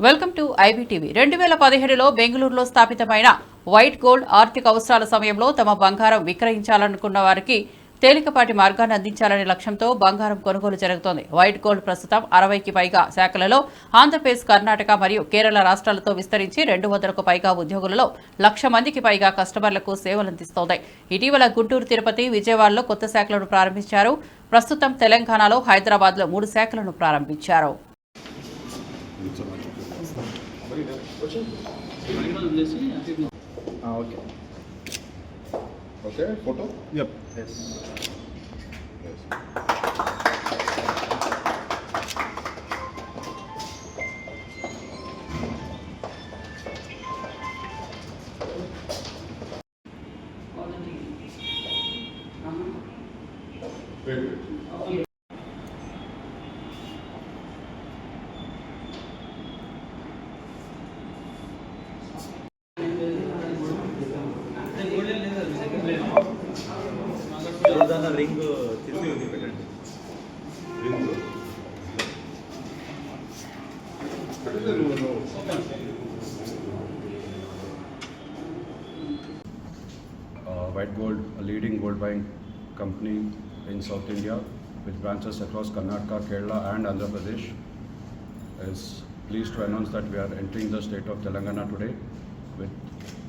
Welcome to IBTV. 2017లో బెంగళూరులో స్థాపితమైన white gold ఆర్థిక అవసరాల సమయంలో తమ బంగారం విక్రయించాలనుకున్న వారికి తేలికపాటి మార్గాన్ని అందించాలనే లక్ష్యంతో బంగారం కొనుగోలు జరుగుతోంది. వైట్ గోల్డ్ ప్రస్తుతం 60కి పైగా శాఖలలో ఆంధ్రప్రదేశ్, కర్ణాటక మరియు కేరళ రాష్ట్రాలతో విస్తరించి 200కు పైగా ఉద్యోగులలో 1,00,000 మందికి పైగా కస్టమర్లకు సేవలందిస్తోంది. ఇటీవల గుంటూరు, తిరుపతి, విజయవాడలో కొత్త శాఖలను ప్రారంభించారు. ప్రస్తుతం తెలంగాణలో హైదరాబాద్లో 3 శాఖలను ప్రారంభించారు. Okay, photo? Yep. Yes. Yes. Wait. Ring తిరిగి ఉంది పెట్టండి. Ring. White Gold, a leading gold buying company in South India with branches across Karnataka, Kerala and Andhra Pradesh, is pleased to announce that we are entering the state of Telangana today with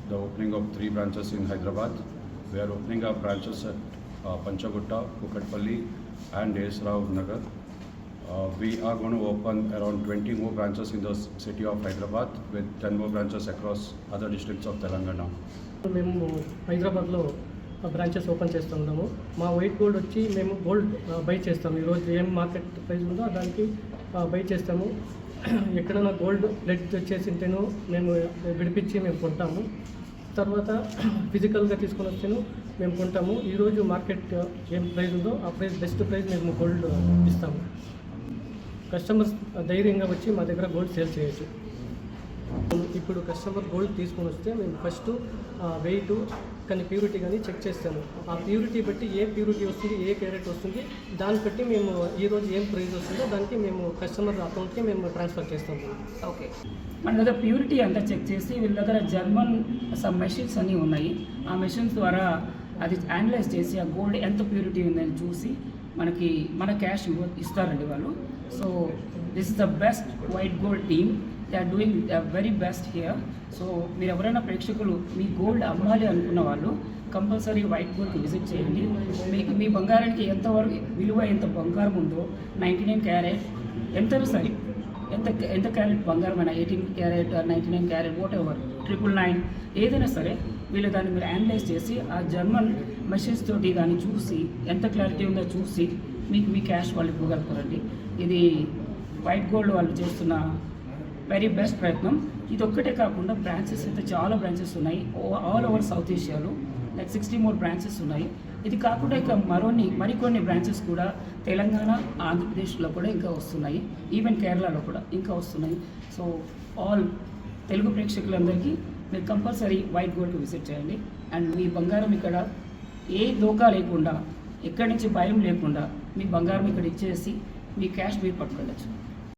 the opening of 3 branches in Hyderabad. We are opening our branches at Panchagutta, Kukatpalli and Esrao Nagar. We are going to open around 20 more branches in the city of Hyderabad with 10 more branches across other districts of Telangana. మేము హైదరాబాద్లో branches open చేస్తున్నాము. మా white gold వచ్చి మేము gold by చేస్తాము. ఈరోజు ఏం market price ఉందో దానికి బై చేస్తాము. ఎక్కడైనా గోల్డ్ ప్లేట్ వచ్చేసింటేనో మేము విడిపించి మేము కొంటాము. తర్వాత ఫిజికల్గా తీసుకొని వచ్చాను మేము కొంటాము. ఈరోజు మార్కెట్ ఏం ప్రైస్ ఉందో ఆ ప్రైస్ బెస్ట్ ప్రైస్ మేము గోల్డ్ ఇస్తాము. కస్టమర్స్ ధైర్యంగా వచ్చి మా దగ్గర గోల్డ్ సేల్ చేయొచ్చు. ఇప్పుడు కస్టమర్ గోల్డ్ తీసుకొని వస్తే మేము ఫస్ట్ వెయిట్ కానీ ప్యూరిటీ కానీ చెక్ చేస్తాము. ఆ ప్యూరిటీ బట్టి ఏ ప్యూరిటీ వస్తుంది, ఏ క్యారెట్ వస్తుంది, దాన్ని బట్టి మేము ఈరోజు ఏం ప్రైస్ వస్తుందో దానికి మేము కస్టమర్ అకౌంట్కి మేము ట్రాన్స్ఫర్ చేస్తాము. ఓకే, మన దగ్గర ప్యూరిటీ అంతా చెక్ చేసి వీళ్ళ దగ్గర జర్మన్ సమ్ మెషిన్స్ అన్నీ ఉన్నాయి. ఆ మెషిన్స్ ద్వారా అది అనలైజ్ చేసి ఆ గోల్డ్ ఎంత ప్యూరిటీ ఉందని చూసి మన క్యాష్ ఇస్తారండి వాళ్ళు. So this is the best white gold team. They are doing the very best here. So మీరు ఎవరైనా ప్రేక్షకులు మీ గోల్డ్ అమ్మాలి అనుకున్న వాళ్ళు కంపల్సరీ వైట్ గోల్డ్కి విజిట్ చేయండి. మీకు మీ బంగారానికి ఎంతవరకు విలువ, ఎంత బంగారం ఉందో 99 క్యారెట్ ఎంత సరే ఎంత క్యారెట్ బంగారం అయినా 18 క్యారెట్ 99 క్యారెట్ వాట్ ఎవర్ 999 ఏదైనా సరే వీళ్ళు దాన్ని మీరు అనలైజ్ చేసి ఆ జర్మన్ మెషిన్స్ తోటి దాన్ని చూసి ఎంత క్లారిటీ ఉందో చూసి మీ క్యాష్ వాళ్ళు ఇవ్వగలుగుతారండి. ఇది వైట్ గోల్డ్ వాళ్ళు చేస్తున్న వెరీ బెస్ట్ ప్రయత్నం. ఇది ఒక్కటే కాకుండా బ్రాంచెస్ అయితే చాలా బ్రాంచెస్ ఉన్నాయి ఆల్ ఓవర్ సౌత్ ఏషియాలో. లైక్ 60 more బ్రాంచెస్ ఉన్నాయి. ఇది కాకుండా ఇక మరికొన్ని బ్రాంచెస్ కూడా తెలంగాణ, ఆంధ్రప్రదేశ్లో కూడా ఇంకా వస్తున్నాయి. ఈవెన్ కేరళలో కూడా ఇంకా వస్తున్నాయి. సో ఆల్ తెలుగు ప్రేక్షకులందరికీ మీరు కంపల్సరీ వైట్ గోల్డ్కి విజిట్ చేయండి. అండ్ మీ బంగారం ఇక్కడ ఏ దోకా లేకుండా, ఎక్కడి నుంచి భయం లేకుండా మీ బంగారం ఇక్కడ ఇచ్చేసి మీ క్యాష్ మీరు పట్టుకెళ్ళచ్చు.